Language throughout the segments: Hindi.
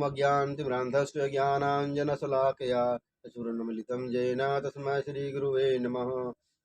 ओमज्ञानतिमिरान्धस्य ज्ञानाञ्जनशलाकया चूर्णमिलितं येन तस्मै श्रीगुरुवे नमः।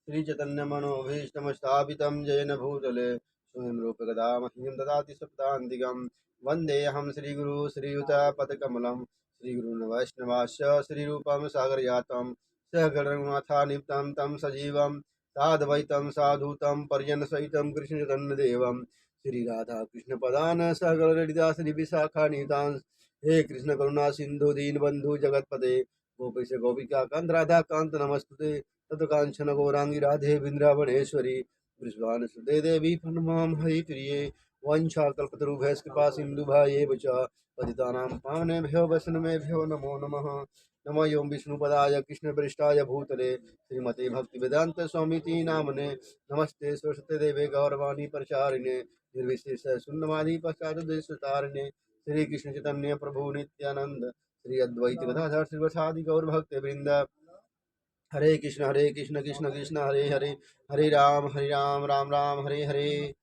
श्रीचैतन्यमनोभीष्टं स्थापितं येन भूतले स्वयं रूपकदा मह्यं ददाति सप्तान्तिकं। वन्देऽहं श्रीगुरु श्रीयुतपदकमलं श्रीगुरून् वैष्णवास्य श्रीरूपं सागरजातं सहगणरघुनाथान्वितं तं सजीवं साद्वैतं साधुतं पर्यनसहितं कृष्णचैतन्यदेवं श्रीराधा कृष्णपदान् सहगणललिता श्रीविशाखान्वितांस्। हे कृष्ण करुणा सिंधु दीनबंधु जगतपते गोपेश गोपिका कांत राधा कांत नमस्तुते तत्कांचन गौरांगी राधे वृंदावनेश्वरी वृषभानुसुते देवी प्रणमाम हरिप्रिये वंशाकल्पतरुभ्यश्च कृपा सिन्धुभ्येव च पतितानां पावनेभ्यो वैष्णवेभ्यो नमो नमः। नमो ओं विष्णुपदाय कृष्णप्रेष्ठाय भूतले श्रीमते भक्तिवेदांत स्वामिति नामने नमस्ते सरस्वती देवे गौरवाणी प्रचारिणे निर्विशेष शून्यवादी पश्चादेशतारिणे श्री कृष्ण चैतन्य प्रभु नित्यानंद श्री अद्वैत गदाधर श्रीवसादि गौर भक्त वृंद। हरे कृष्ण कृष्ण कृष्ण हरे हरे हरे राम राम राम हरे हरे।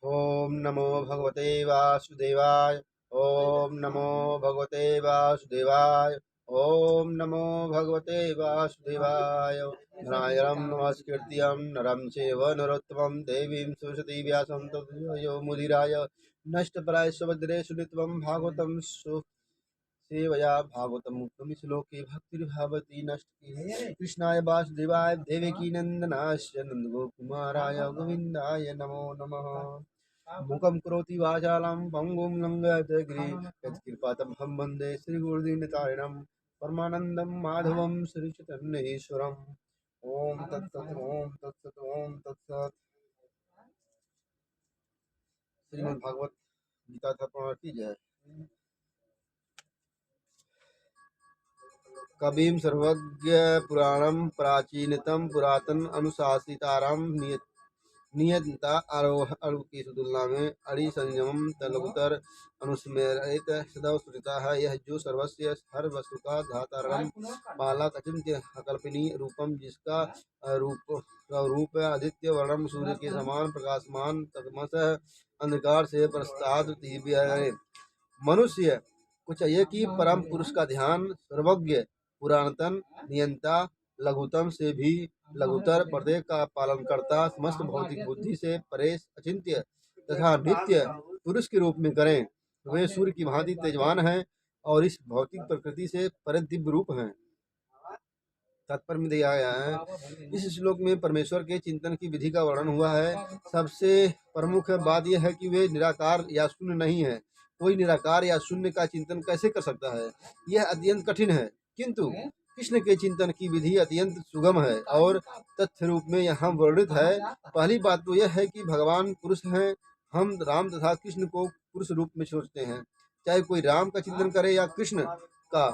ओम नमो भगवते वासुदेवाय। ओम नमो भगवते वासुदेवाय। ओम नमो भगवते वासुदेवाय। नारायणं नमस्कृत्यं नरं चैव नरोत्तमं देवीं सरस्वतीं व्यासं ततो यो मुदिराय नष्टप्राय सुभद्रेषु नित्यं भागवतं सेवया भागवतमुक्तं श्लोके भक्तिर्भावती नष्टि। कृष्णाय वासुदेवाय देवकी नंदनाय नंदगोपकुमाराय गोविन्दाय नमो नमः। मूकं करोति वाचालं पङ्गुं लङ्घयते गिरिं यत्कृपातमहं वन्दे श्रीगुरुदीनतारिणं परमानन्दं माधवं श्रीचैतन्येश्वरम्। ओम तत्सत् ओम तत्सत् ओम तत्सत्। श्रीमद् भागवत गीता था की जय। कविं सर्वज्ञ पुराणं प्राचीनतम पुरातन अनुशासिताराम नियतता आरोह की तुलना में अणि संयमम तलुतर अनुस्मेरित सदैव स्मृता है। यह जो सर्वस्य हर वस्तु का धातारम पालक अचिंत्य अकल्पनीय रूपम जिसका रूप आदित्य वर्णम सूर्य के समान प्रकाशमान तमसः अंधकार से प्रस्ताद दिव्य है। मनुष्य को चाहिए कि परम पुरुष का ध्यान सर्वज्ञ पुरातन नियंता लघुतम से भी लघुतर प्रत्येक का पालन करता समस्त भौतिक बुद्धि से परेश अचिंत्य तथा नित्य पुरुष के रूप में करें। वे सूर्य की भांति तेजवान हैं और इस भौतिक प्रकृति से परे दिव्य रूप हैं। तात्पर्य में दिया गया है। इस श्लोक में परमेश्वर के चिंतन की विधि का वर्णन हुआ है। सबसे प्रमुख बात यह है कि वे निराकार या शून्य नहीं है। कोई निराकार या शून्य का चिंतन कैसे कर सकता है, यह अत्यंत कठिन है। किंतु कृष्ण के चिंतन की विधि अत्यंत सुगम है और तथ्य रूप में यहाँ वर्णित है। पहली बात तो यह है कि भगवान पुरुष हैं। हम राम तथा कृष्ण को पुरुष रूप में सोचते हैं। चाहे कोई राम का चिंतन करे या कृष्ण का,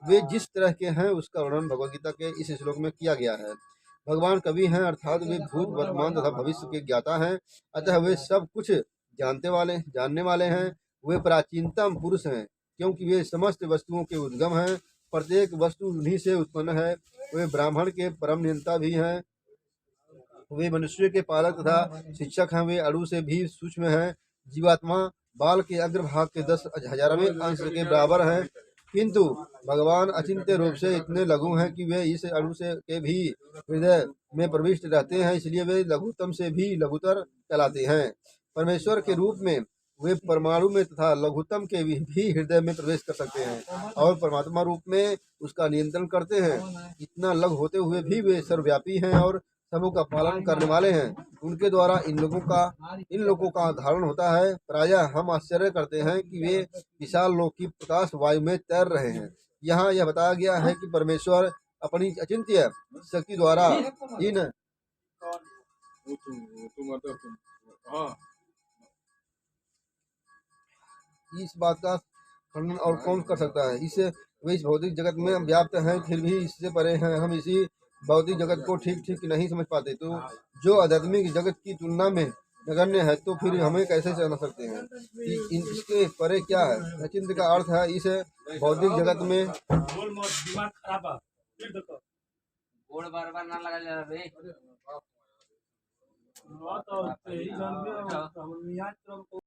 वे जिस तरह के हैं उसका वर्णन भगवदगीता के इस श्लोक में किया गया है। भगवान कवि हैं, अर्थात वे भूत वर्तमान तथा भविष्य के ज्ञाता हैं। अतः वे सब कुछ जानने वाले हैं। वे प्राचीनतम पुरुष हैं क्योंकि वे समस्त वस्तुओं के उद्गम हैं। प्रत्येक वस्तु उन्हीं से उत्पन्न है। वे ब्राह्मण के परम नियंता भी हैं। वे मनुष्य के पालक तथा शिक्षक हैं। वे अणु से भी सूक्ष्म हैं। जीवात्मा बाल के अग्रभाग के 10,000वें अंश के बराबर है। किंतु भगवान अचिंत्य रूप से इतने लघु हैं कि वे इस अणु से के भी हृदय में प्रविष्ट रहते हैं। इसलिए वे लघुतम से भी लघुतर कहलाते हैं। परमेश्वर के रूप में वे परमाणु में तथा लघुतम के भी हृदय में प्रवेश कर सकते हैं और परमात्मा रूप में उसका नियंत्रण करते हैं। इतना लघु होते हुए भी वे सर्वव्यापी हैं और सबों का पालन करने वाले हैं। उनके द्वारा इन लोगों का धारण होता है। प्रायः हम आश्चर्य करते हैं कि वे विशाल लोक की प्रकाश वायु में तैर रहे हैं। यहाँ यह बताया गया है कि परमेश्वर अपनी अचिंत्य शक्ति द्वारा इन इस बात का खंडन और कौन कर सकता है। इस वे इस भौतिक जगत में व्याप्त हैं, फिर भी इससे परे हैं। हम इसी भौतिक जगत को ठीक ठीक नहीं समझ पाते। तो जो आध्यात्मिक जगत की तुलना में नगण्य है, तो फिर हमें कैसे जान सकते हैं कि इसके परे क्या है। अचिंत्य का अर्थ है इस भौतिक जगत में